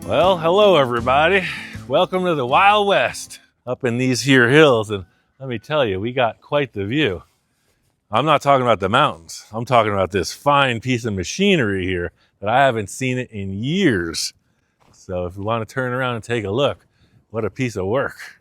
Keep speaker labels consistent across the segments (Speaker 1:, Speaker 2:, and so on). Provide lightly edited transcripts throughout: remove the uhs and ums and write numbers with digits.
Speaker 1: Well, hello everybody. Welcome to the Wild West up in these here hills, and let me tell you, we got quite the view. I'm not talking about the mountains. I'm talking about this fine piece of machinery here that I haven't seen it in years. So if you want to turn around and take a look, what a piece of work.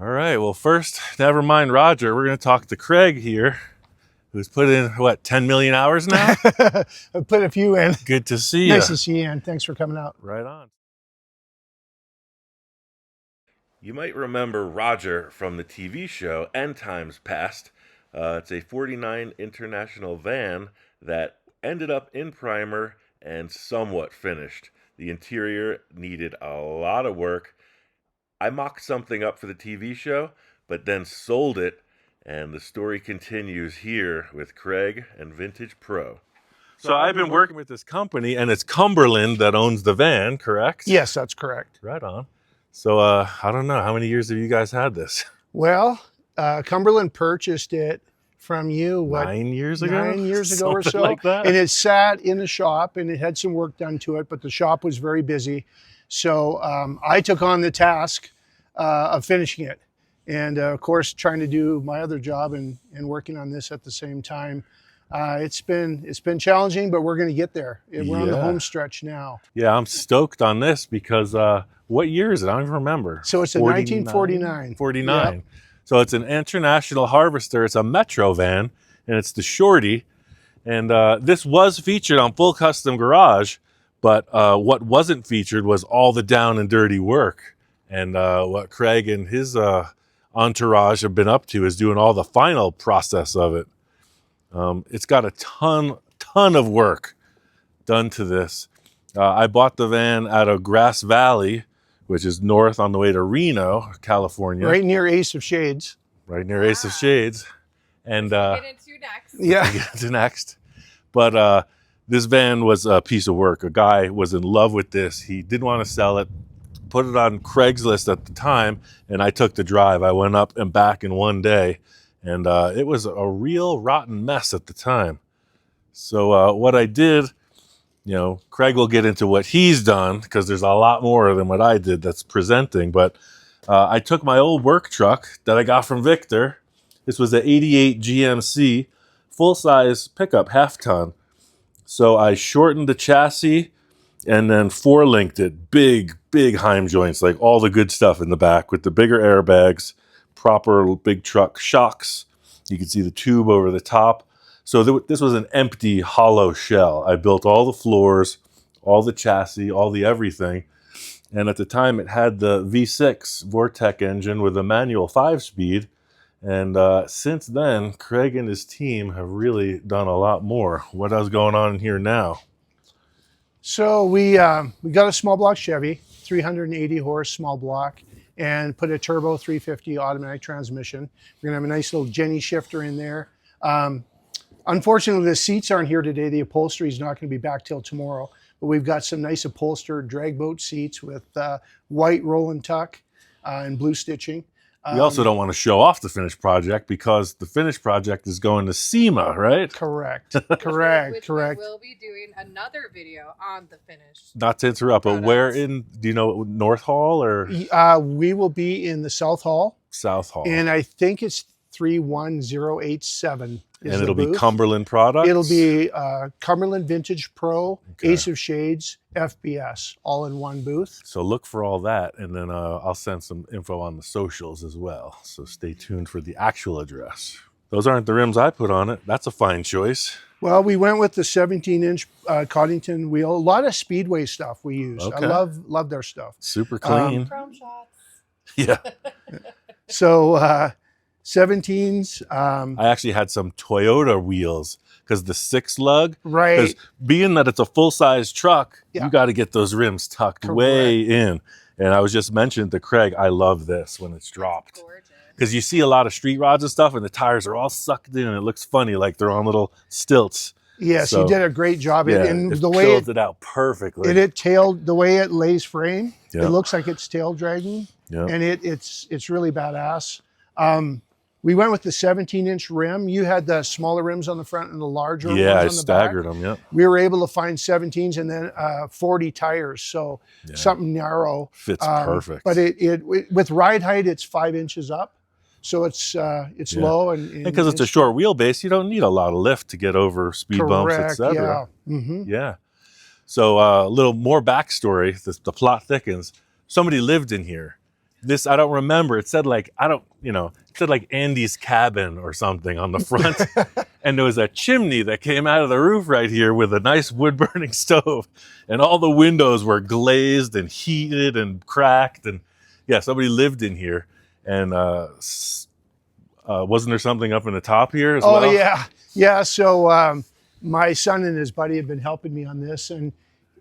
Speaker 1: All right, well, first, never mind Roger. We're going to talk to Craig here, who's put in, what, 10 million hours now?
Speaker 2: I put a few in.
Speaker 1: Good to see you.
Speaker 2: Nice to see you, and thanks for coming out.
Speaker 1: Right on. You might remember Roger from the TV show End Times Past. It's a 49 International van that ended up in primer and somewhat finished. The interior needed a lot of work. I mocked something up for the TV show, but then sold it, and the story continues here with Craig and Vintage Pro. So I've been working with this company, and it's Cumberland that owns the van, correct?
Speaker 2: Yes, that's correct.
Speaker 1: Right on. So I don't know, how many years have you guys had this?
Speaker 2: Well, Cumberland purchased it from you, what?
Speaker 1: 9 years ago?
Speaker 2: 9 years ago or so.
Speaker 1: Like that?
Speaker 2: And it sat in the shop, and it had some work done to it, but the shop was very busy. So I took on the task of finishing it. And of course, trying to do my other job and working on this at the same time. It's been challenging, but we're going to get there. We're on the home stretch now.
Speaker 1: Yeah, I'm stoked on this because what year is it? I don't even remember.
Speaker 2: So it's a 1949.
Speaker 1: 49.
Speaker 2: Yep.
Speaker 1: So it's an International Harvester. It's a Metro van, and it's the Shorty. And this was featured on Full Custom Garage, but what wasn't featured was all the down and dirty work. And what Craig and his entourage have been up to is doing all the final process of it. It's got a ton of work done to this. I bought the van out of Grass Valley, which is north on the way to Reno, California.
Speaker 2: Right near Ace of Shades.
Speaker 1: Right near Ace of Shades. And
Speaker 3: get into next.
Speaker 2: Yeah.
Speaker 1: get into next. But this van was a piece of work. A guy was in love with this. He didn't want to sell it. Put it on Craigslist at the time, and I took the drive. I went up and back in one day, and it was a real rotten mess at the time. So what I did, Craig will get into what he's done because there's a lot more than what I did that's presenting. But I took my old work truck that I got from Victor. This was an 88 GMC, full-size pickup, half-ton. So I shortened the chassis and then four-linked it, big Heim joints, like all the good stuff in the back with the bigger airbags, proper big truck shocks. You can see the tube over the top. So this was an empty, hollow shell. I built all the floors, all the chassis, all the everything. And at the time, it had the V6 Vortec engine with a manual 5-speed. And since then, Craig and his team have really done a lot more. What else going on here now?
Speaker 2: So we got a small block Chevy, 380 horse small block, and put a turbo 350 automatic transmission. We're gonna have a nice little Jenny shifter in there. Unfortunately, the seats aren't here today. The upholstery is not gonna be back till tomorrow, but we've got some nice upholstered drag boat seats with white roll and tuck and blue stitching.
Speaker 1: We also don't want to show off the finished project because the finished project is going to SEMA, right?
Speaker 2: Correct.
Speaker 3: Which
Speaker 2: Correct.
Speaker 3: we'll be doing another video on the finished.
Speaker 1: Not to interrupt, but
Speaker 3: products.
Speaker 1: where in, do you know, North Hall or
Speaker 2: We will be in the South Hall,
Speaker 1: South Hall?
Speaker 2: and I think it's 31087.
Speaker 1: And it'll be Cumberland products?
Speaker 2: It'll be Cumberland Vintage Pro,
Speaker 1: Okay.
Speaker 2: Ace of Shades, FBS, all in one booth.
Speaker 1: So look for all that, and then I'll send some info on the socials as well. So stay tuned for the actual address. Those aren't the rims I put on it. That's a fine choice.
Speaker 2: Well, we went with the 17-inch Coddington wheel. A lot of Speedway stuff we use.
Speaker 1: Okay.
Speaker 2: I love their stuff.
Speaker 1: Super clean.
Speaker 3: Chrome shots.
Speaker 1: Yeah.
Speaker 2: So 17s.
Speaker 1: I actually had some Toyota wheels because the 6-lug.
Speaker 2: Right.
Speaker 1: Because being that it's a full-size truck,
Speaker 2: Yeah.
Speaker 1: you got to get those rims tucked way in. And I was just mentioning to Craig, I love this when it's dropped.
Speaker 3: Gorgeous.
Speaker 1: Because you see a lot of street rods and stuff, and the tires are all sucked in, and it looks funny, like they're on little stilts.
Speaker 2: Yes,
Speaker 1: So,
Speaker 2: he did a great job.
Speaker 1: yeah,
Speaker 2: And
Speaker 1: it
Speaker 2: the way
Speaker 1: filled it out perfectly.
Speaker 2: it tailed, the way it lays frame,
Speaker 1: Yeah.
Speaker 2: it looks like it's tail dragging,
Speaker 1: Yeah.
Speaker 2: and it's really badass. We went with the 17-inch rim. You had the smaller rims on the front and the larger
Speaker 1: Yeah, I
Speaker 2: ones on the back.
Speaker 1: staggered them. Yeah,
Speaker 2: We were able to find 17s and then 40 tires, so something narrow.
Speaker 1: fits perfect.
Speaker 2: But it with ride height, it's 5 inches up, so it's low and
Speaker 1: because it's a short wheelbase, you don't need a lot of lift to get over speed bumps,
Speaker 2: correct.
Speaker 1: etc.
Speaker 2: Yeah. Mm-hmm.
Speaker 1: Yeah. So a little more backstory. The plot thickens. Somebody lived in here. This I don't remember. It said like it said like Andy's cabin or something on the front, and there was a chimney that came out of the roof right here with a nice wood burning stove, and all the windows were glazed and heated and cracked, and yeah, somebody lived in here, and wasn't there something up in the top here as well?
Speaker 2: Oh yeah. So my son and his buddy have been helping me on this, and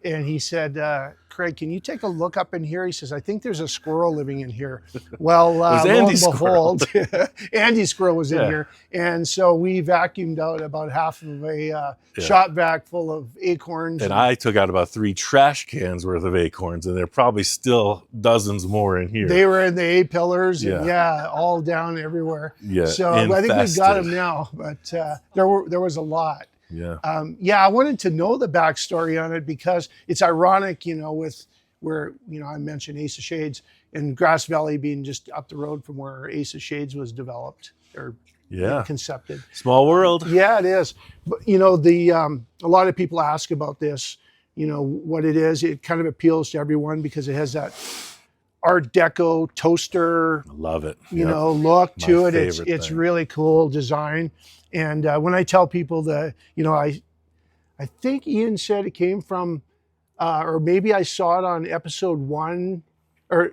Speaker 2: he said, Craig, can you take a look up in here? He says, I think there's a squirrel living in here. Well, lo and
Speaker 1: Andy's
Speaker 2: behold, Andy's squirrel was in here. And so we vacuumed out about half of a shop vac full of acorns.
Speaker 1: And I took out about 3 trash cans worth of acorns, and there are probably still dozens more in here.
Speaker 2: They were in the A-pillars, and all down everywhere.
Speaker 1: Yeah,
Speaker 2: so I think we got them now, but there was a lot.
Speaker 1: Yeah.
Speaker 2: I wanted to know the backstory on it because it's ironic, with where, I mentioned Ace of Shades and Grass Valley being just up the road from where Ace of Shades was developed or concepted.
Speaker 1: Small world.
Speaker 2: Yeah, it is. But, a lot of people ask about this, what it is. It kind of appeals to everyone because it has that Art Deco toaster,
Speaker 1: I love it.
Speaker 2: Look to it. It's
Speaker 1: thing.
Speaker 2: really cool design. And when I tell people I think Ian said it came from, or maybe I saw it on episode 1 or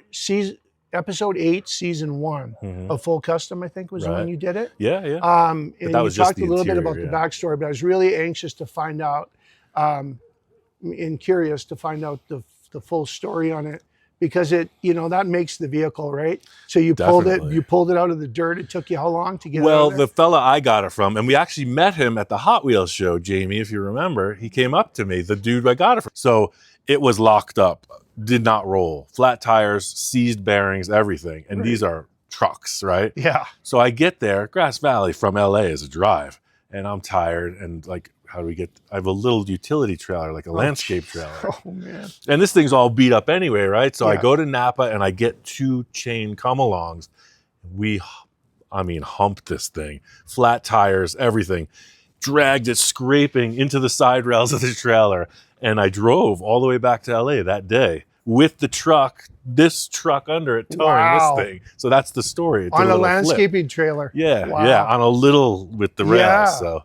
Speaker 2: episode 8, season 1 of Full Custom. I think was when you did it.
Speaker 1: Yeah, yeah.
Speaker 2: And
Speaker 1: that
Speaker 2: you
Speaker 1: was just
Speaker 2: talked a little bit about the backstory, but I was really anxious to find out, and curious to find out the full story on it. Because it, that makes the vehicle, right? So you pulled it out of the dirt. It took you how long to get it out
Speaker 1: Well,
Speaker 2: of there?
Speaker 1: the fella I got it from, and we actually met him at the Hot Wheels show, Jamie, if you remember. He came up to me, the dude I got it from. So it was locked up, did not roll, flat tires, seized bearings, everything. And these are trucks, right?
Speaker 2: Yeah.
Speaker 1: So I get there, Grass Valley from LA is a drive, and I'm tired and like, how do we get? I have a little utility trailer, like a landscape trailer.
Speaker 2: Oh man!
Speaker 1: And this thing's all beat up anyway, right? So I go to Napa and I get 2 chain come-alongs. We, humped this thing, flat tires, everything, dragged it scraping into the side rails of the trailer, and I drove all the way back to LA that day with the truck, this truck under it towing this thing. So that's the story. It's
Speaker 2: on a landscaping trailer.
Speaker 1: Yeah, on a little with the rails. So.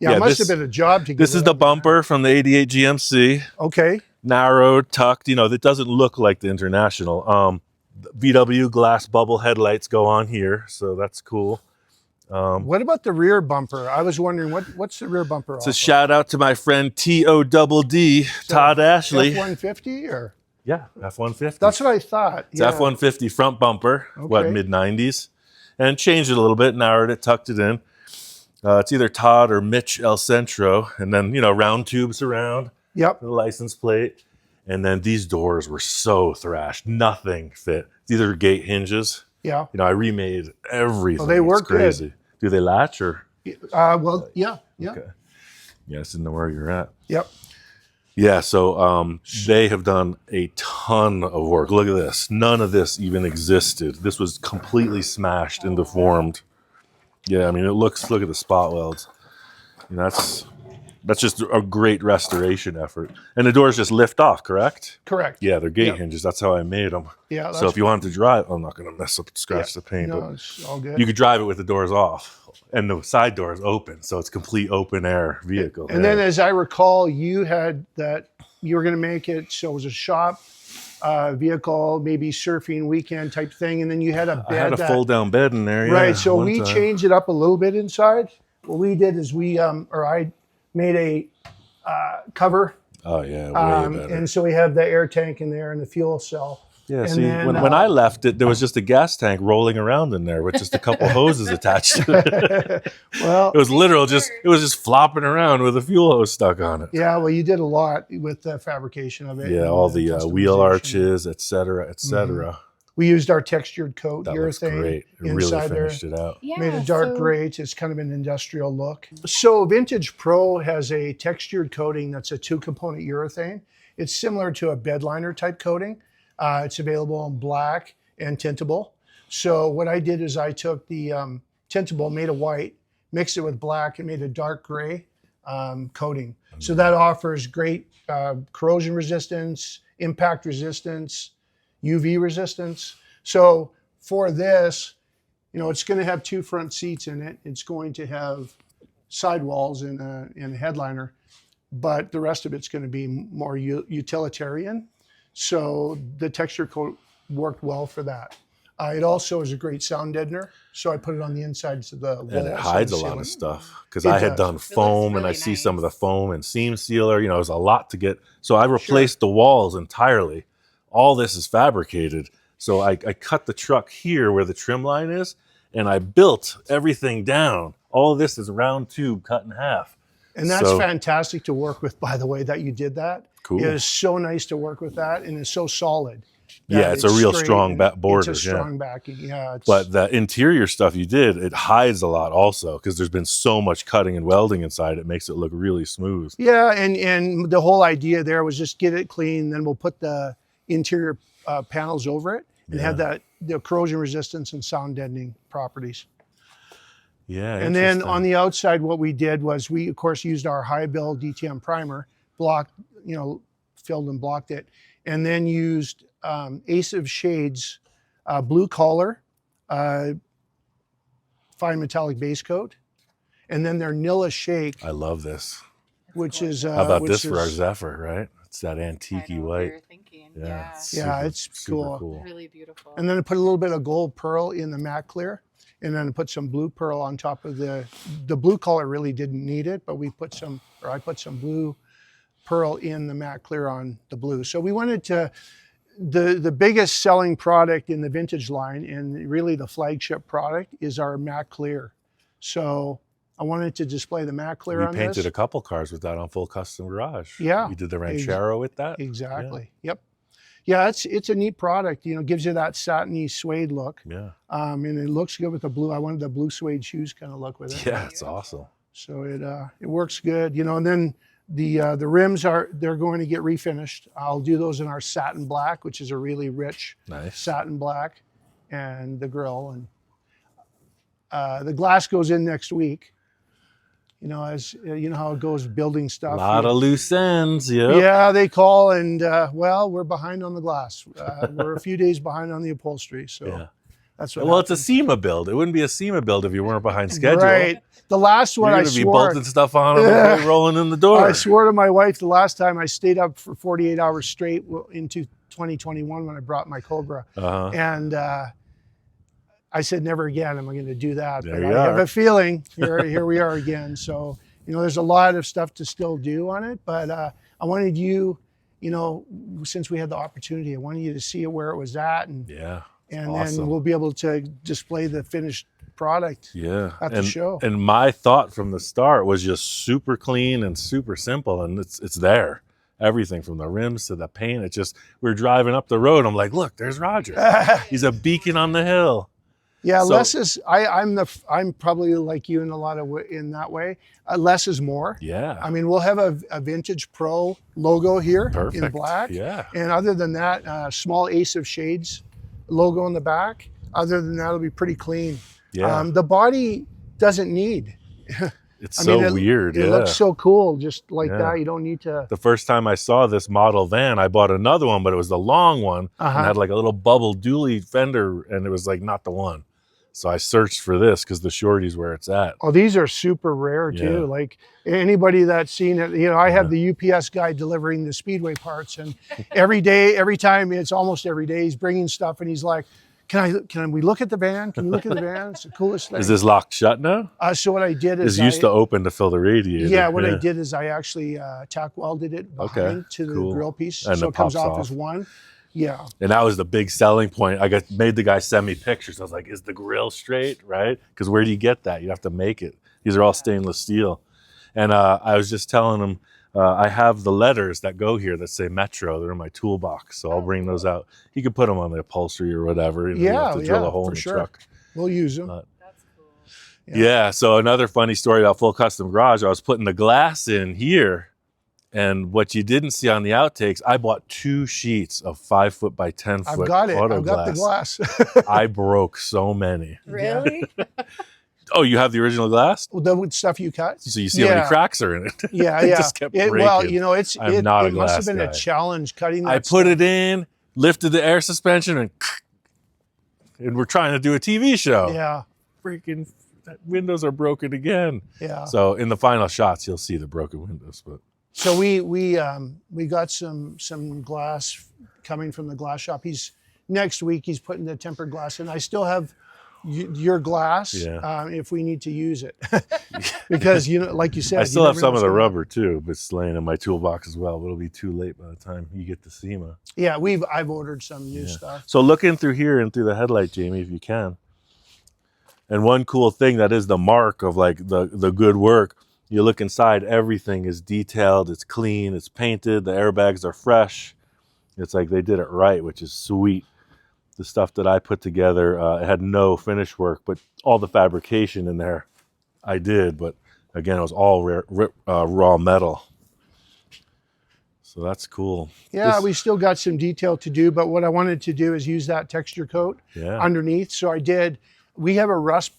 Speaker 2: Yeah, it must have been a job to get
Speaker 1: this is the bumper from the 88 GMC.
Speaker 2: Okay.
Speaker 1: Narrowed, tucked, that doesn't look like the International. VW glass bubble headlights go on here, so that's cool.
Speaker 2: What about the rear bumper? I was wondering, what's the rear bumper?
Speaker 1: It's a shout out to my friend TODD, Todd Ashley.
Speaker 2: F-150 or?
Speaker 1: Yeah, F-150.
Speaker 2: That's what I thought.
Speaker 1: It's F-150 front bumper, mid-90s. And changed it a little bit, narrowed it, tucked it in. It's either Todd or Mitch El Centro, and then, round tubes around the license plate. And then these doors were so thrashed. Nothing fit. These are gate hinges.
Speaker 2: Yeah.
Speaker 1: I remade everything.
Speaker 2: Well, they work
Speaker 1: crazy.
Speaker 2: good.
Speaker 1: Do they latch or?
Speaker 2: Yeah.
Speaker 1: Okay. Yeah, I just didn't know where you're at.
Speaker 2: Yep.
Speaker 1: Yeah, so they have done a ton of work. Look at this. None of this even existed. This was completely smashed and deformed. Yeah, look at the spot welds. That's just a great restoration effort. And the doors just lift off, correct?
Speaker 2: Correct.
Speaker 1: Yeah, they're gate hinges. That's how I made them.
Speaker 2: Yeah.
Speaker 1: So if you wanted to drive, I'm not going to scratch the paint.
Speaker 2: No,
Speaker 1: but
Speaker 2: it's all good.
Speaker 1: you could drive it with the doors off and the side doors open. So it's complete open air vehicle.
Speaker 2: And then as I recall, you had that you were going to make it so it was a shop vehicle, maybe surfing weekend type thing, and then you had a bed.
Speaker 1: I had a fold down bed in there.
Speaker 2: Right. So we changed it up a little bit inside. What we did is I made a cover.
Speaker 1: Oh yeah, way better.
Speaker 2: And so we have the air tank in there and the fuel cell.
Speaker 1: Yeah,
Speaker 2: And
Speaker 1: see,
Speaker 2: then,
Speaker 1: when I left it, there was just a gas tank rolling around in there with just a couple hoses attached to it.
Speaker 2: well,
Speaker 1: It was literal, it was just flopping around with a fuel hose stuck on it.
Speaker 2: yeah, well, you did a lot with the fabrication of it.
Speaker 1: Yeah,
Speaker 2: and
Speaker 1: all the wheel
Speaker 2: customization.
Speaker 1: arches, et cetera, et cetera.
Speaker 2: We used our textured coat
Speaker 1: That looks
Speaker 2: urethane
Speaker 1: great. It really
Speaker 2: inside there.
Speaker 1: finished it out.
Speaker 3: Yeah,
Speaker 2: Made a dark
Speaker 3: so-
Speaker 2: gray. It's kind of an industrial look. So Vintage Pro has a textured coating that's a 2-component urethane. It's similar to a bed liner type coating. It's available in black and tintable. So what I did is I took the tintable, made a white, mixed it with black, and made a dark gray coating. So that offers great corrosion resistance, impact resistance, UV resistance. So for this, you know, it's going to have 2 front seats in it. It's going to have sidewalls and a headliner, but the rest of it's going to be more utilitarian. So the texture coat worked well for that. It also is a great sound deadener, so I put it on the insides of the walls.
Speaker 1: And it hides a
Speaker 2: and
Speaker 1: lot
Speaker 2: ceiling.
Speaker 1: of stuff because
Speaker 2: It
Speaker 1: I had
Speaker 2: does.
Speaker 1: done
Speaker 3: looks
Speaker 1: foam and I
Speaker 3: really
Speaker 1: see some of the
Speaker 3: nice.
Speaker 1: foam and seam sealer. You know, it was a lot to get. So I replaced the walls entirely. All this is fabricated. So I cut the truck here where the trim line is, and I built everything down. All of this is round tube cut in half.
Speaker 2: And that's
Speaker 1: So-
Speaker 2: fantastic to work with, by the way, that you did that.
Speaker 1: Cool.
Speaker 2: It is so nice to work with that, and it's so solid.
Speaker 1: Yeah,
Speaker 2: that
Speaker 1: it's a real
Speaker 2: straight
Speaker 1: strong
Speaker 2: and
Speaker 1: border.
Speaker 2: It's a strong backing, yeah. It's,
Speaker 1: But the interior stuff you did, it hides a lot also because there's been so much cutting and welding inside. It makes it look really smooth.
Speaker 2: yeah, and the whole idea there was just get it clean, then we'll put the interior panels over it and have that the corrosion resistance and sound deadening properties.
Speaker 1: Yeah.
Speaker 2: And then
Speaker 1: interesting.
Speaker 2: on the outside, what we did was we, of course, used our high build DTM primer, blocked, you know, filled and blocked it, and then used Ace of Shades blue collar, fine metallic base coat, and then their Nilla Shake,
Speaker 1: I love this.
Speaker 2: which is
Speaker 1: How about
Speaker 2: which
Speaker 1: this for our
Speaker 2: is-
Speaker 1: Zephyr, right? It's that
Speaker 3: I
Speaker 1: antique
Speaker 3: know what
Speaker 1: white.
Speaker 3: you're thinking.
Speaker 1: Yeah.
Speaker 3: Yeah.
Speaker 2: Yeah, it's
Speaker 1: super
Speaker 2: cool.
Speaker 3: Really beautiful.
Speaker 2: And then I put a little bit of gold pearl in the matte clear, and then I put some blue pearl on top of the blue color. Really didn't need it, but we put some, or I put some blue pearl in the matte clear on the blue. So we wanted to, the biggest selling product in the vintage line, and really the flagship product, is our matte clear. So I wanted to display the matte clear
Speaker 1: We
Speaker 2: on
Speaker 1: painted
Speaker 2: this.
Speaker 1: a couple cars with that on Full Custom Garage.
Speaker 2: Yeah.
Speaker 1: We did the Ranchero with that.
Speaker 2: Exactly. Yep. Yeah, it's a neat product. You know, gives you that satiny suede look.
Speaker 1: Yeah.
Speaker 2: And it looks good with the blue. I wanted the blue suede shoes kind of look with it.
Speaker 1: Yeah, it's awesome.
Speaker 2: So it works good, you know. And then the rims they're going to get refinished. I'll do those in our satin black, which is a really rich
Speaker 1: Nice.
Speaker 2: satin black, and the grill, and the glass goes in next week. You know, as you know how it goes building
Speaker 1: A
Speaker 2: stuff.
Speaker 1: lot of loose ends. Yep.
Speaker 2: Yeah, they call, and well, we're behind on the glass. We're a few days behind on the upholstery, so
Speaker 1: Yeah.
Speaker 2: that's what.
Speaker 1: Well, it's a
Speaker 2: happened.
Speaker 1: SEMA build. It wouldn't be a SEMA build if you weren't behind schedule.
Speaker 2: Right. The last one
Speaker 1: You're
Speaker 2: I
Speaker 1: going to be
Speaker 2: swore.
Speaker 1: bolting stuff on them and rolling in the door.
Speaker 2: I swore to my wife the last time I stayed up for 48 hours straight into 2021 when I brought my Cobra,
Speaker 1: Uh-huh.
Speaker 2: and I said never again am I going to do that.
Speaker 1: There
Speaker 2: But
Speaker 1: you
Speaker 2: I have
Speaker 1: are.
Speaker 2: a feeling here we are again. So you know, there's a lot of stuff to still do on it, but I wanted you, you know, since we had the opportunity, I wanted you to see it where it was at, and
Speaker 1: Yeah.
Speaker 2: and
Speaker 1: awesome.
Speaker 2: then we'll be able to display the finished product.
Speaker 1: Yeah.
Speaker 2: at the show.
Speaker 1: And my thought from the start was just super clean and super simple. And it's there. Everything from the rims to the paint. It's just, we're driving up the road. I'm like, look, there's Roger. He's a beacon on the hill.
Speaker 2: Yeah,
Speaker 1: So-
Speaker 2: less is. I'm probably like you in a lot of in that way. Less is more.
Speaker 1: Yeah.
Speaker 2: I mean, we'll have a Vintage Pro logo here
Speaker 1: Perfect.
Speaker 2: in black.
Speaker 1: Yeah.
Speaker 2: And other than that, small Ace of Shades logo on the back. Other than that, it'll be pretty clean.
Speaker 1: Yeah.
Speaker 2: The body doesn't need.
Speaker 1: It's
Speaker 2: I
Speaker 1: so
Speaker 2: mean, it,
Speaker 1: weird.
Speaker 2: It
Speaker 1: yeah.
Speaker 2: looks so cool, just like
Speaker 1: Yeah.
Speaker 2: that. You don't need to.
Speaker 1: The first time I saw this model van, I bought another one, but it was the long one and
Speaker 2: Uh-huh.
Speaker 1: had like a little bubble dually fender, and it was like not the one. So I searched for this because the shorty's where it's at.
Speaker 2: Oh, these are super rare too.
Speaker 1: Yeah.
Speaker 2: Like anybody that's seen it, you know, I have the UPS guy delivering the Speedway parts, and every day, every time, it's almost every day, he's bringing stuff, and he's like, "Can we look at the van? Can we look at the van? It's the coolest thing."
Speaker 1: Is this locked shut now?
Speaker 2: So what I did is
Speaker 1: It's used to open to fill the radiator.
Speaker 2: yeah, what I did is I actually tack welded it behind
Speaker 1: Okay,
Speaker 2: to the
Speaker 1: cool.
Speaker 2: grill piece,
Speaker 1: And
Speaker 2: so
Speaker 1: it
Speaker 2: it comes
Speaker 1: pops
Speaker 2: off
Speaker 1: off.
Speaker 2: as one. Yeah.
Speaker 1: And that was the big selling point. I made the guy send me pictures. I was like, is the grill straight, right? Because where do you get that? You have to make it. These are all stainless steel. And I was just telling him, I have the letters that go here that say Metro. They're in my toolbox. So I'll bring those out. He could put them on the upholstery or whatever. You don't have to drill a hole in the truck.
Speaker 2: We'll use them.
Speaker 3: That's cool.
Speaker 1: Yeah. So another funny story about Full Custom Garage, I was putting the glass in here. And what you didn't see on the outtakes, I bought 2 sheets of 5 foot by 10 foot.
Speaker 2: I've got it.
Speaker 1: auto
Speaker 2: I've got the glass.
Speaker 1: I broke so many.
Speaker 3: Really?
Speaker 1: Oh, you have the original glass?
Speaker 2: The stuff you cut.
Speaker 1: So you see how many cracks are in it.
Speaker 2: Yeah,
Speaker 1: It
Speaker 2: yeah.
Speaker 1: just kept breaking.
Speaker 2: Well, you know, it
Speaker 1: not a
Speaker 2: must have
Speaker 1: glass
Speaker 2: been
Speaker 1: guy.
Speaker 2: a challenge cutting that
Speaker 1: I put it in, lifted the air suspension, and we're trying to do a TV show.
Speaker 2: Yeah,
Speaker 1: Freaking windows are broken again.
Speaker 2: yeah.
Speaker 1: So in the final shots, you'll see the broken windows. But
Speaker 2: So we got some glass coming from the glass shop. Next week he's putting the tempered glass in. I still have your glass if we need to use it because you know, like you said,
Speaker 1: I still have some of the
Speaker 2: rubber.
Speaker 1: rubber too, but it's laying in my toolbox as well. But it'll be too late by the time you get to SEMA.
Speaker 2: Yeah, I've ordered some new stuff.
Speaker 1: So look in through here and through the headlight, Jamie, if you can. And one cool thing that is the mark of like the good work. You look inside, everything is detailed, it's clean, it's painted, the airbags are fresh. It's like they did it right, which is sweet. The stuff that I put together, it had no finish work, but all the fabrication in there, I did. But again, it was all raw metal. So that's cool.
Speaker 2: Yeah, we still got some detail to do, but what I wanted to do is use that texture coat underneath. So I did, we have a rust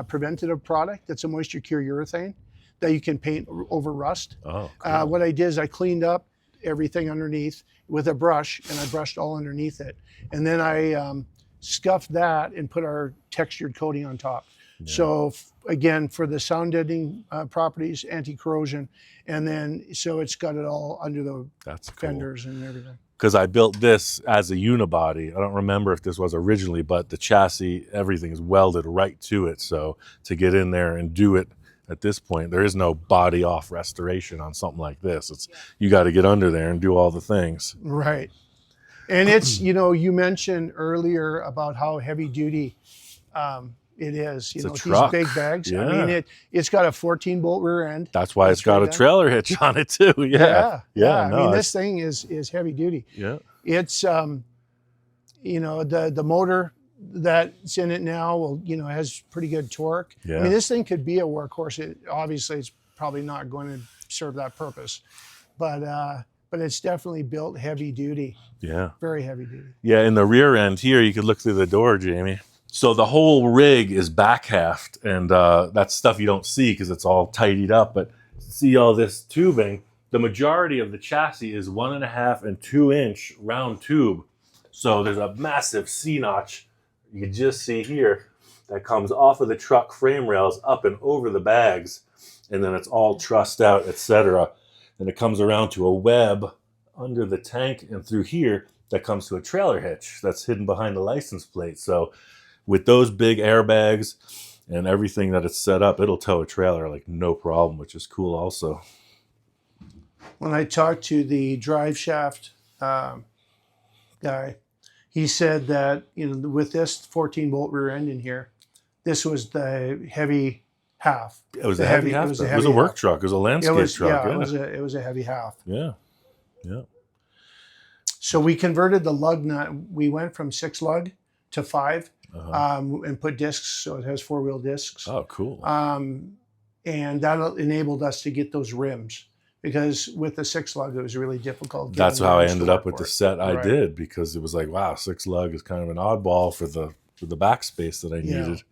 Speaker 2: preventative product that's a moisture cure urethane that you can paint over rust.
Speaker 1: Oh, cool.
Speaker 2: What I did is I cleaned up everything underneath with a brush, and I brushed all underneath it. And then I scuffed that and put our textured coating on top. Yeah. So again, for the sound deadening properties, anti-corrosion, and then so it's got it all under the fenders and everything.
Speaker 1: Because I built this as a unibody. I don't remember if this was originally, but the chassis, everything is welded right to it. So to get in there and do it at this point, there is no body off restoration on something like this. It's you got to get under there and do all the things.
Speaker 2: Right. And it's, you know, you mentioned earlier about how heavy duty it is. You know, these big bags.
Speaker 1: Yeah.
Speaker 2: I mean, it's got a 14-bolt rear end.
Speaker 1: That's why it's got a trailer hitch on it too. Yeah.
Speaker 2: I mean, this thing is heavy duty.
Speaker 1: Yeah.
Speaker 2: It's, you know, the motor that's in it now will, you know, has pretty good torque.
Speaker 1: Yeah.
Speaker 2: I mean, this thing could be a workhorse. Obviously, it's probably not going to serve that purpose, but it's definitely built heavy duty.
Speaker 1: Yeah.
Speaker 2: Very heavy duty.
Speaker 1: Yeah. In the rear end here, you could look through the door, Jamie. So the whole rig is back halved, and that's stuff you don't see because it's all tidied up. But see all this tubing. The majority of the chassis is 1.5 and 2 inch round tube. So there's a massive C-notch. You can just see here that comes off of the truck frame rails up and over the bags, and then it's all trussed out, etc. And it comes around to a web under the tank and through here that comes to a trailer hitch that's hidden behind the license plate. So with those big airbags and everything that it's set up, it'll tow a trailer like no problem, which is cool also.
Speaker 2: When I talked to the drive shaft guy, he said that, you know, with this 14-bolt rear end in here, this was the heavy half.
Speaker 1: It was a heavy half. It was a work truck. It was a landscape truck.
Speaker 2: Yeah, it was a heavy half.
Speaker 1: Yeah, yeah.
Speaker 2: So we converted the lug nut. We went from 6 lug to 5, and put discs, so it has 4-wheel discs.
Speaker 1: Oh, cool.
Speaker 2: And that enabled us to get those rims. Because with the 6 lug, it was really difficult.
Speaker 1: That's how I ended up with the set I did, because it was like, wow, 6 lug is kind of an oddball for the backspace that I needed.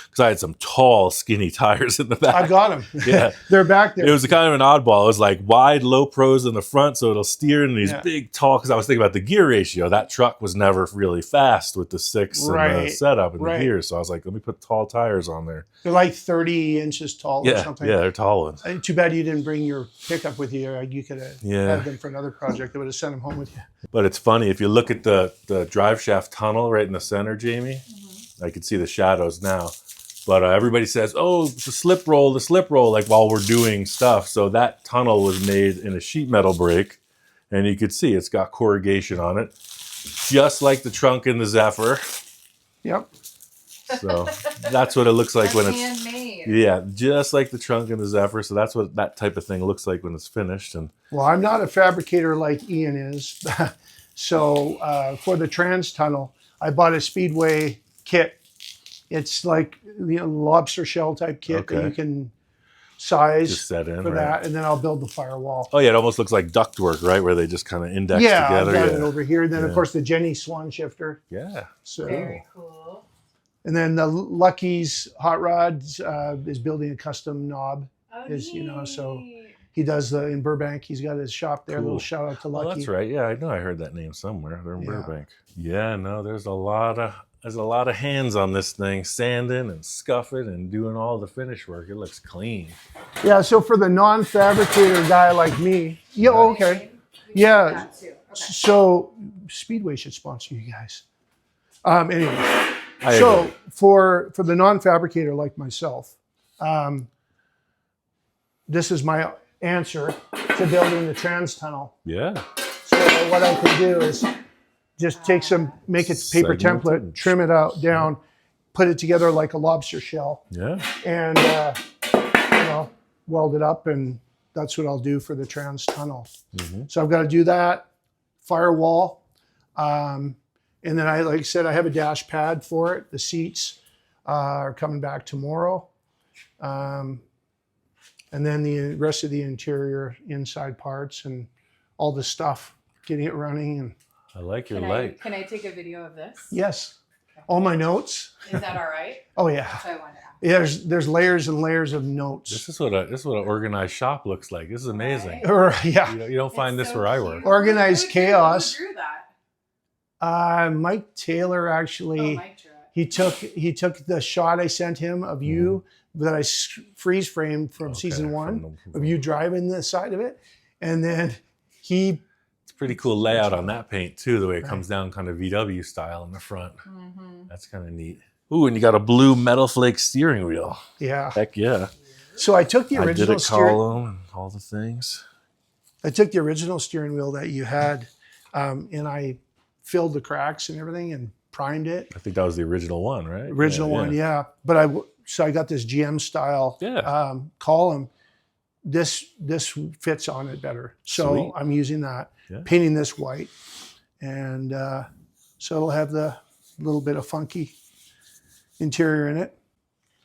Speaker 1: Because I had some tall, skinny tires in the back.
Speaker 2: I got them.
Speaker 1: Yeah.
Speaker 2: They're back there.
Speaker 1: It was kind of an oddball. It was like wide, low pros in the front, so it'll steer in these big, tall, because I was thinking about the gear ratio. That truck was never really fast with the 6 and the setup and the gears. So I was like, let me put tall tires on there.
Speaker 2: They're like 30 inches tall or something.
Speaker 1: Yeah, they're tall ones.
Speaker 2: Too bad you didn't bring your pickup with you. You could have had them for another project. I would have sent them home with you.
Speaker 1: But it's funny, if you look at the drive shaft tunnel right in the center, Jamie, I can see the shadows now. But everybody says, oh, the slip roll, like while we're doing stuff. So that tunnel was made in a sheet metal brake, and you could see it's got corrugation on it. just like the trunk in the Zephyr.
Speaker 2: Yep.
Speaker 1: So that's what it looks like when it's
Speaker 3: handmade.
Speaker 1: yeah, just like the trunk in the Zephyr. So that's what that type of thing looks like when it's finished. And
Speaker 2: Well, I'm not a fabricator like Ian is. So for the trans tunnel, I bought a Speedway kit. It's like lobster shell type kit that
Speaker 1: Okay.
Speaker 2: you can size
Speaker 1: just set in,
Speaker 2: for
Speaker 1: right?
Speaker 2: that, and then I'll build the firewall.
Speaker 1: Oh yeah, it almost looks like ductwork, right? Where they just kind of index
Speaker 2: Yeah, I've
Speaker 1: together.
Speaker 2: got
Speaker 1: Yeah.
Speaker 2: it over here. And then, of
Speaker 1: Yeah.
Speaker 2: course, the Jenny Swan shifter.
Speaker 1: Yeah.
Speaker 2: So,
Speaker 3: Very cool.
Speaker 2: and then the Lucky's Hot Rods is building a custom knob.
Speaker 3: Oh,
Speaker 2: Is, you know, so
Speaker 3: neat.
Speaker 2: he does in Burbank. He's got his shop there.
Speaker 1: Cool.
Speaker 2: Little shout out to
Speaker 1: Oh,
Speaker 2: Lucky.
Speaker 1: that's right. Yeah, I know I heard that name somewhere. They're in
Speaker 2: Yeah.
Speaker 1: Burbank. Yeah, no, there's a lot of hands on this thing, sanding and scuffing and doing all the finish work. It looks clean.
Speaker 2: Yeah, so for the non-fabricator guy like me, yeah, okay.
Speaker 3: We
Speaker 2: Yeah.
Speaker 3: do that too. Okay.
Speaker 2: So Speedway should sponsor you guys. Anyway,
Speaker 1: I
Speaker 2: so
Speaker 1: agree.
Speaker 2: for the non-fabricator like myself, this is my answer to building the trans tunnel.
Speaker 1: Yeah.
Speaker 2: So what I can do is just take make it paper
Speaker 1: Segment
Speaker 2: template,
Speaker 1: it.
Speaker 2: trim it out down, put it together like a lobster shell,
Speaker 1: Yeah.
Speaker 2: and weld it up, and that's what I'll do for the trans tunnel.
Speaker 1: Mm-hmm.
Speaker 2: So I've got to do that, firewall, and then like I said, I have a dash pad for it. The seats are coming back tomorrow, and then the rest of the interior inside parts and all the stuff, getting it running. And
Speaker 1: I like your
Speaker 3: Can
Speaker 1: light.
Speaker 3: I take a video of this?
Speaker 2: yes, all my notes.
Speaker 3: Is that all right?
Speaker 2: Oh yeah,
Speaker 3: That's what I wanted to ask.
Speaker 2: yeah. There's layers and layers of notes.
Speaker 1: This is what an organized shop looks like. This is amazing.
Speaker 3: Right.
Speaker 2: Or yeah,
Speaker 1: You don't find
Speaker 3: It's
Speaker 1: this
Speaker 3: so
Speaker 1: where I
Speaker 3: cute.
Speaker 1: work.
Speaker 2: Organized
Speaker 3: Who drew-
Speaker 2: chaos.
Speaker 3: Who drew that?
Speaker 2: Mike Taylor actually.
Speaker 3: Oh, Mike drew it.
Speaker 2: He took the shot I sent him of you that I freeze framed from
Speaker 1: Okay,
Speaker 2: season one
Speaker 1: from
Speaker 2: of you driving the side of it, and then he
Speaker 1: It's a pretty cool layout on that paint too, the way it
Speaker 2: Right.
Speaker 1: comes down kind of VW style in the front.
Speaker 3: Mhm.
Speaker 1: That's kind of neat. Ooh, and you got a blue metal flake steering wheel.
Speaker 2: yeah.
Speaker 1: Heck yeah.
Speaker 2: So I took the
Speaker 1: I did
Speaker 2: original
Speaker 1: a column and all the things.
Speaker 2: I took the original steering wheel that you had, and I filled the cracks and everything and primed it.
Speaker 1: I think that was the original one, right?
Speaker 2: Original one, yeah. But I got this GM style
Speaker 1: Yeah.
Speaker 2: column. This fits on it better, so
Speaker 1: Sweet.
Speaker 2: I'm using that.
Speaker 1: Yeah.
Speaker 2: Painting this white, and so it'll have the little bit of funky interior in it.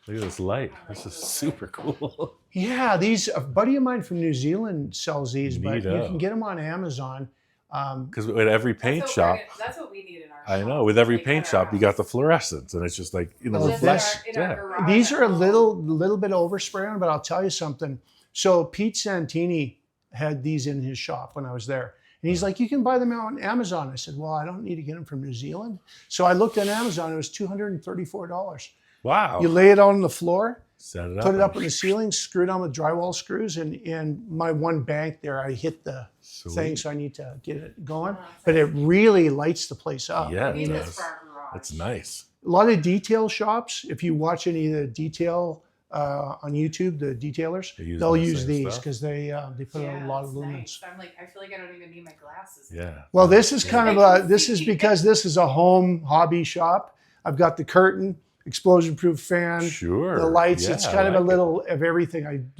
Speaker 1: Look at this light. This is super cool.
Speaker 2: Yeah, these a buddy of mine from New Zealand sells these, but you
Speaker 1: Neato.
Speaker 2: can get them on Amazon.
Speaker 1: Because with every paint
Speaker 3: That's what
Speaker 1: shop,
Speaker 3: that's what we need in our
Speaker 1: I
Speaker 3: shop.
Speaker 1: know, with every
Speaker 3: Like,
Speaker 1: paint
Speaker 3: at our
Speaker 1: shop, you got the
Speaker 3: house.
Speaker 1: fluorescence, and it's just like, you know,
Speaker 2: Well,
Speaker 3: Just
Speaker 1: reflects.
Speaker 3: in our
Speaker 1: Yeah.
Speaker 3: garage
Speaker 2: These
Speaker 3: at
Speaker 2: are a
Speaker 3: home.
Speaker 2: little bit overspray on, but I'll tell you something. So Pete Santini had these in his shop when I was there. And he's like, you can buy them on Amazon. I said, well, I don't need to get them from New Zealand. So I looked on Amazon. It was $234.
Speaker 1: Wow.
Speaker 2: You lay it on the floor,
Speaker 1: Set it up.
Speaker 2: put it up in the ceiling, screw it on with drywall screws. And my one bank there, I hit the
Speaker 1: Sweet.
Speaker 2: thing. So I need to get it going.
Speaker 3: Oh,
Speaker 2: But it really lights the place up.
Speaker 1: Yeah,
Speaker 3: We
Speaker 1: it
Speaker 3: need this
Speaker 1: does.
Speaker 3: for our garage.
Speaker 1: That's nice.
Speaker 2: A lot of detail shops, if you watch any of the detail on YouTube, the detailers,
Speaker 1: They use
Speaker 2: they'll
Speaker 1: the
Speaker 2: use
Speaker 1: same
Speaker 2: these
Speaker 1: stuff?
Speaker 2: because they put
Speaker 3: Yeah,
Speaker 2: a lot of
Speaker 3: it's
Speaker 2: lumens.
Speaker 3: nice. I'm like, I feel like I don't even need my glasses.
Speaker 1: Yeah.
Speaker 2: Well, this is kind of
Speaker 3: They can
Speaker 2: this is
Speaker 3: see.
Speaker 2: because this is a home hobby shop. I've got the curtain, explosion-proof fan,
Speaker 1: Sure.
Speaker 2: the lights.
Speaker 1: Yeah,
Speaker 2: It's
Speaker 1: I
Speaker 2: kind of a
Speaker 1: like it.
Speaker 2: little of everything.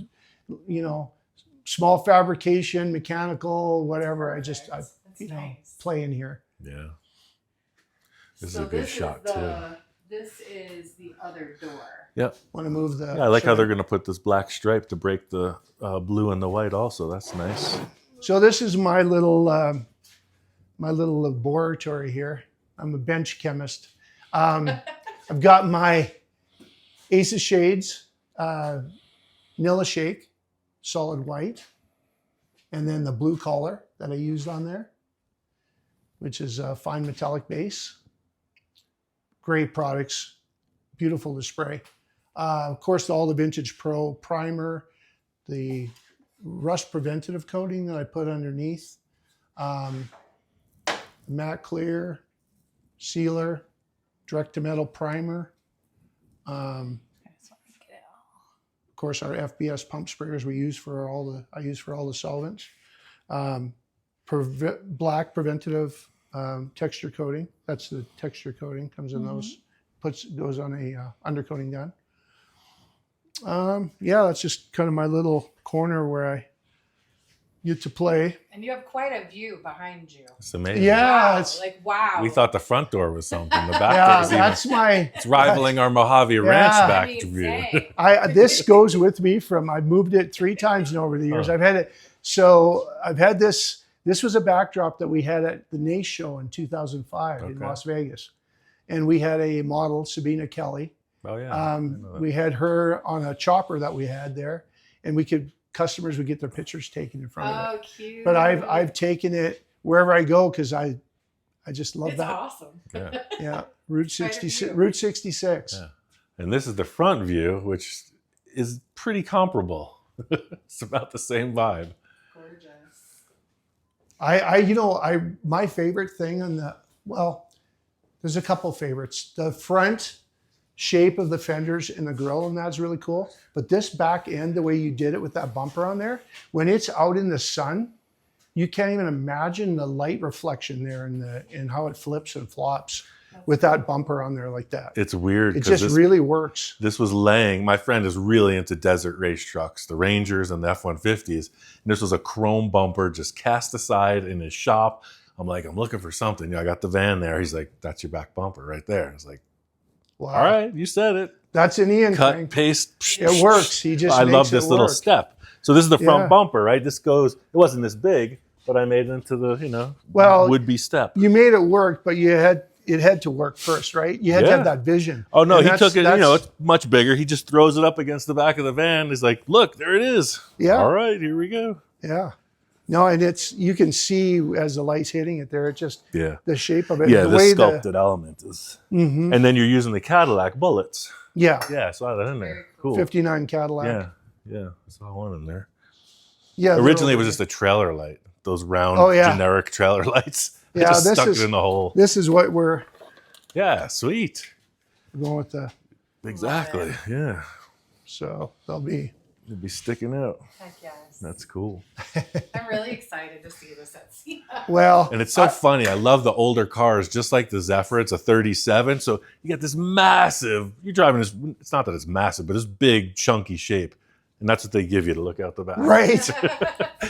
Speaker 2: Small fabrication, mechanical, whatever. I
Speaker 3: That's nice.
Speaker 2: play in here.
Speaker 1: Yeah. This
Speaker 3: So
Speaker 1: is a good
Speaker 3: this
Speaker 1: shot
Speaker 3: is
Speaker 1: too.
Speaker 3: This is the other door.
Speaker 1: Yep.
Speaker 2: Want to move the?
Speaker 1: Yeah, I like how
Speaker 2: chair.
Speaker 1: they're going to put this black stripe to break the blue and the white. Also, that's nice.
Speaker 2: So this is my little laboratory here. I'm a bench chemist. I've got my Ace of Shades Nilla Shake solid white, and then the blue collar that I used on there, which is a fine metallic base. Great products, beautiful to spray. Of course, all the Vintage Pro primer, the rust preventative coating that I put underneath, matte clear, sealer, direct to metal primer. Of course, our FBS pump sprayers I use for all the solvents. Black preventative texture coating. That's the texture coating. Comes in those. Goes on a undercoating gun. Yeah, that's just kind of my little corner where I get to play.
Speaker 3: And you have quite a view behind you.
Speaker 1: It's amazing.
Speaker 2: Yeah,
Speaker 3: Wow,
Speaker 2: it's
Speaker 3: like wow.
Speaker 1: We thought the front door was something. The back
Speaker 2: yeah,
Speaker 1: door is even,
Speaker 2: that's my.
Speaker 1: it's rivaling our Mojave Ranch
Speaker 2: Yeah.
Speaker 1: back
Speaker 3: I mean,
Speaker 1: view.
Speaker 3: dang.
Speaker 2: This goes with me from I moved it 3 times now over the years.
Speaker 1: Huh.
Speaker 2: I've had it. So I've had this. This was a backdrop that we had at the NACE show in 2005 in
Speaker 1: Okay.
Speaker 2: Las Vegas, and we had a model, Sabina Kelly.
Speaker 1: Oh yeah. I know that.
Speaker 2: We had her on a chopper that we had there, and customers would get their pictures taken in front of it.
Speaker 3: Oh, cute.
Speaker 2: But I've taken it wherever I go because I just love
Speaker 3: It's
Speaker 2: that.
Speaker 3: awesome.
Speaker 1: Yeah.
Speaker 2: Yeah, Route
Speaker 3: Quite a
Speaker 2: 66.
Speaker 3: view.
Speaker 2: Route 66.
Speaker 1: Yeah. And this is the front view, which is pretty comparable. It's about the same vibe.
Speaker 3: Gorgeous.
Speaker 2: My favorite thing there's a couple favorites. The front shape of the fenders and the grill, and that's really cool. But this back end, the way you did it with that bumper on there, when it's out in the sun, you can't even imagine the light reflection there and how it flips and flops with that bumper on there like that.
Speaker 1: It's weird.
Speaker 2: It
Speaker 1: 'cause
Speaker 2: just really works.
Speaker 1: This was laying. My friend is really into desert race trucks, the Rangers and the F-150s. And this was a chrome bumper just cast aside in his shop. I'm like, I'm looking for something. I got the van there. He's like, that's your back bumper right there. I was like,
Speaker 2: Wow.
Speaker 1: all right, you said it.
Speaker 2: That's an Ian
Speaker 1: Cut,
Speaker 2: thing.
Speaker 1: paste.
Speaker 2: It works. He just
Speaker 1: I
Speaker 2: makes
Speaker 1: love this
Speaker 2: it
Speaker 1: little
Speaker 2: work.
Speaker 1: step. So this is the front
Speaker 2: Yeah.
Speaker 1: bumper, right? This goes, it wasn't this big, but I made it into the,
Speaker 2: Well,
Speaker 1: would-be step.
Speaker 2: You made it work, but it had to work first, right? You had to
Speaker 1: Yeah.
Speaker 2: have that vision.
Speaker 1: Oh, no,
Speaker 2: And
Speaker 1: he took it,
Speaker 2: that's-
Speaker 1: it's much bigger. He just throws it up against the back of the van. He's like, look, there it is.
Speaker 2: Yeah.
Speaker 1: All right, here we go.
Speaker 2: Yeah. No, and you can see as the light's hitting it there, it just,
Speaker 1: Yeah.
Speaker 2: the shape of it.
Speaker 1: Yeah,
Speaker 2: the
Speaker 1: this
Speaker 2: way
Speaker 1: sculpted element is.
Speaker 2: Mhm.
Speaker 1: And then you're using the Cadillac bullets.
Speaker 2: Yeah.
Speaker 1: Yeah, I saw that in there.
Speaker 3: Very
Speaker 1: Cool.
Speaker 2: 59 Cadillac.
Speaker 1: Yeah, I saw one in there.
Speaker 2: Yeah.
Speaker 1: Originally, it was just a trailer light. Those round,
Speaker 2: Oh, yeah.
Speaker 1: generic trailer lights. I
Speaker 2: Yeah,
Speaker 1: just
Speaker 2: this
Speaker 1: stuck
Speaker 2: is-
Speaker 1: it in the hole.
Speaker 2: This is what we're
Speaker 1: Yeah, sweet.
Speaker 2: going with
Speaker 1: Exactly. Yeah.
Speaker 2: so they'll be.
Speaker 1: It'd be sticking out.
Speaker 3: Heck yes.
Speaker 1: That's cool.
Speaker 3: I'm really excited to see this at SEMA.
Speaker 2: Well,
Speaker 1: And it's so funny. I love the older cars, just like the Zephyr. It's a 37. So you get this massive, you're driving this, it's not that it's massive, but it's big, chunky shape. And that's what they give you to look out the back.
Speaker 2: right.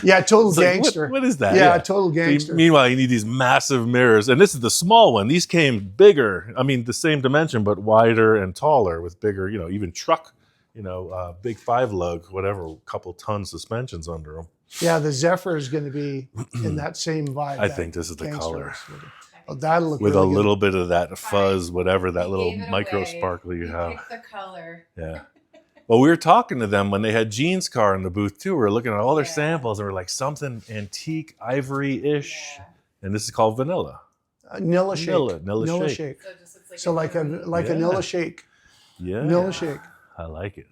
Speaker 2: Yeah, total
Speaker 1: It's like,
Speaker 2: gangster.
Speaker 1: what is that?
Speaker 2: Yeah, total
Speaker 1: So
Speaker 2: gangster.
Speaker 1: meanwhile, you need these massive mirrors. And this is the small one. These came bigger. I mean, the same dimension, but wider and taller with bigger, even truck, big 5-lug, whatever, a couple ton suspensions under them.
Speaker 2: Yeah, the Zephyr is going to be in that same vibe.
Speaker 1: I
Speaker 2: that
Speaker 1: think this is the
Speaker 2: gangster
Speaker 1: color.
Speaker 2: is. Oh, that'll look
Speaker 1: With
Speaker 2: really
Speaker 1: a
Speaker 2: good.
Speaker 1: little bit of that fuzz, whatever, that
Speaker 3: He
Speaker 1: little
Speaker 3: gave it
Speaker 1: micro
Speaker 3: away.
Speaker 1: sparkle you
Speaker 3: He
Speaker 1: have.
Speaker 3: picked the color.
Speaker 1: Yeah. Well, we were talking to them when they had Gene's car in the booth too. We were looking at all their
Speaker 3: Yeah.
Speaker 1: samples and we're like something antique, ivory-ish.
Speaker 3: Yeah.
Speaker 1: And this is called vanilla.
Speaker 2: Nilla shake.
Speaker 1: Nilla shake.
Speaker 2: shake.
Speaker 3: So it just looks like
Speaker 2: So like a
Speaker 3: cherry.
Speaker 2: like a
Speaker 1: Yeah.
Speaker 2: Nilla shake.
Speaker 1: Yeah.
Speaker 2: Nilla shake.
Speaker 1: I like it.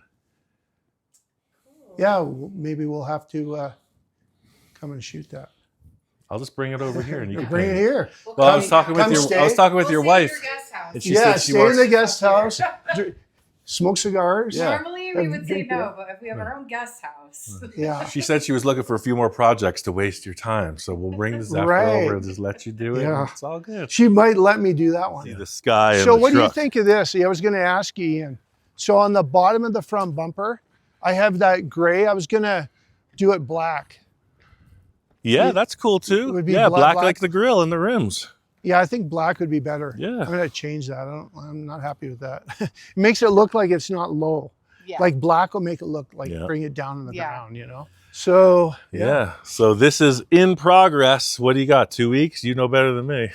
Speaker 3: Cool.
Speaker 2: Yeah, maybe we'll have to come and shoot that.
Speaker 1: I'll just bring it over here and you can
Speaker 2: Bring it
Speaker 1: paint
Speaker 2: here.
Speaker 3: We'll
Speaker 1: Well, I
Speaker 3: come
Speaker 1: was talking with
Speaker 2: come
Speaker 1: your
Speaker 2: stay.
Speaker 1: I was talking with
Speaker 3: We'll
Speaker 1: your
Speaker 3: stay
Speaker 1: wife.
Speaker 3: at your guest house.
Speaker 1: And she
Speaker 2: Yeah,
Speaker 1: said she
Speaker 2: stay in
Speaker 1: works
Speaker 2: the guest house, smoke cigars.
Speaker 1: Yeah.
Speaker 3: Normally we would say
Speaker 2: Drink
Speaker 3: no,
Speaker 2: beer.
Speaker 3: but if we have our own guest house.
Speaker 2: Yeah.
Speaker 1: She said she was looking for a few more projects to waste your time. So we'll bring the Zephyr
Speaker 2: Right.
Speaker 1: over and just let you do it.
Speaker 2: Yeah.
Speaker 1: It's all good.
Speaker 2: She might let me do that one.
Speaker 1: See the sky and
Speaker 2: So
Speaker 1: the
Speaker 2: what do you
Speaker 1: truck.
Speaker 2: think of this? I was going to ask you, Ian. So on the bottom of the front bumper, I have that gray. I was going to do it black.
Speaker 1: Yeah, that's cool too.
Speaker 2: It would be
Speaker 1: Yeah,
Speaker 2: black.
Speaker 1: like the grill and the rims.
Speaker 2: Yeah, I think black would be better.
Speaker 1: Yeah.
Speaker 2: I'm going to change that. I'm not happy with that. It makes it look like it's not low.
Speaker 3: Yeah.
Speaker 2: Like black will make it look like
Speaker 1: Yeah.
Speaker 2: bring it down on the
Speaker 3: Yeah.
Speaker 2: ground. So
Speaker 1: Yeah. So this is in progress. What do you got? 2 weeks? You know better than me.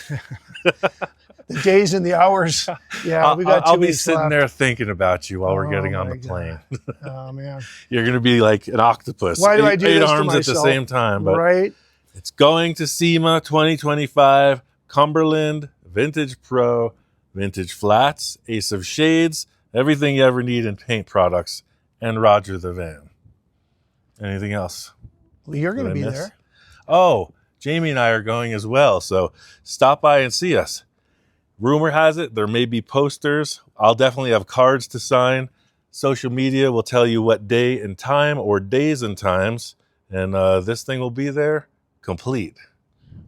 Speaker 2: the days and the hours. Yeah, we got 2
Speaker 1: I'll be
Speaker 2: weeks
Speaker 1: sitting
Speaker 2: left.
Speaker 1: there thinking about you while we're
Speaker 2: Oh
Speaker 1: getting on
Speaker 2: my
Speaker 1: the plane.
Speaker 2: Oh man.
Speaker 1: You're going to be like an octopus.
Speaker 2: Why do I do
Speaker 1: eight
Speaker 2: this to
Speaker 1: arms at the
Speaker 2: myself?
Speaker 1: same time. But
Speaker 2: Right?
Speaker 1: it's going to SEMA 2025, Cumberland, Vintage Pro, Vintage Flats, Ace of Shades, everything you ever need in paint products, and Roger the Van. Anything else?
Speaker 2: Well, you're going to
Speaker 1: Did I
Speaker 2: be
Speaker 1: miss?
Speaker 2: there.
Speaker 1: Oh, Jamie and I are going as well. So stop by and see us. Rumor has it there may be posters. I'll definitely have cards to sign. Social media will tell you what day and time or days and times. And this thing will be there complete.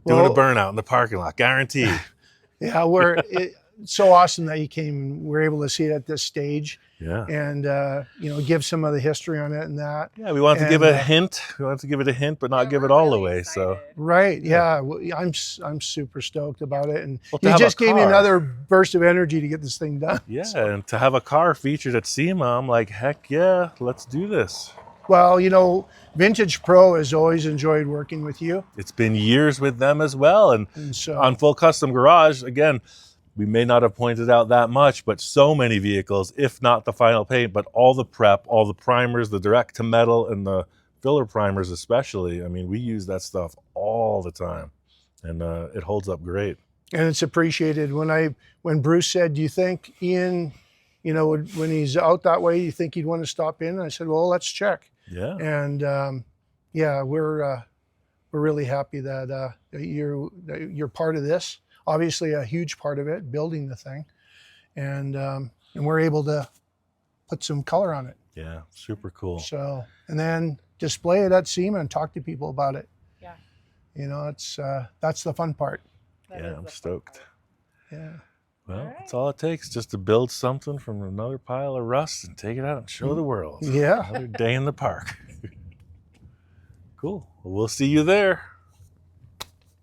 Speaker 1: doing a
Speaker 2: Well-
Speaker 1: burnout in the parking lot, guaranteed.
Speaker 2: Yeah, it's so awesome that you came. We're able to see it at this stage,
Speaker 1: Yeah.
Speaker 2: and give some of the history on it and that.
Speaker 1: Yeah, we wanted to give
Speaker 2: And,
Speaker 1: it a hint. We wanted to give it a hint, but not
Speaker 3: Yeah,
Speaker 1: give
Speaker 3: we're
Speaker 1: it all
Speaker 3: really
Speaker 1: away. So
Speaker 3: excited.
Speaker 2: Right. Yeah. Well, I'm super stoked about it, and
Speaker 1: Well, to
Speaker 2: you
Speaker 1: have a
Speaker 2: just gave me
Speaker 1: car.
Speaker 2: another burst of energy to get this thing done.
Speaker 1: yeah, and to have a car featured at SEMA, I'm like, heck yeah, let's do this.
Speaker 2: Well, Vintage Pro has always enjoyed working with you,
Speaker 1: It's been years with them as well, and
Speaker 2: and so
Speaker 1: on Full Custom Garage, again, we may not have pointed out that much, but so many vehicles, if not the final paint, but all the prep, all the primers, the direct to metal, and the filler primers especially. I mean, we use that stuff all the time, and it holds up great.
Speaker 2: and it's appreciated. When Bruce said, "Do you think Ian, when he's out that way, you think he'd want to stop in?" And I said, "Well, let's check."
Speaker 1: Yeah.
Speaker 2: And yeah, we're really happy that you're part of this. Obviously, a huge part of it, building the thing, and we're able to put some color on it.
Speaker 1: Yeah, super cool.
Speaker 2: So, and then display it at SEMA and talk to people about it.
Speaker 3: Yeah.
Speaker 2: It's that's the fun part.
Speaker 3: That
Speaker 1: Yeah,
Speaker 3: is
Speaker 1: I'm
Speaker 3: the fun
Speaker 1: stoked.
Speaker 3: part.
Speaker 2: Yeah.
Speaker 1: Well,
Speaker 3: All right.
Speaker 1: that's all it takes, just to build something from another pile of rust and take it out and show the world.
Speaker 2: Yeah.
Speaker 1: Another day in the park. Cool. Well, we'll see you there.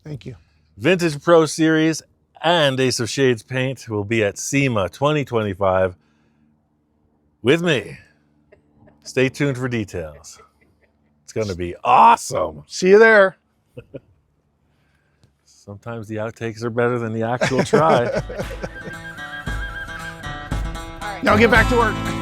Speaker 2: Thank you.
Speaker 1: Vintage Pro Series and Ace of Shades Paint will be at SEMA 2025 with me. Stay tuned for details. It's going to be awesome.
Speaker 2: See you there.
Speaker 1: Sometimes the outtakes are better than the actual try.
Speaker 3: All right.
Speaker 2: Now get back to work.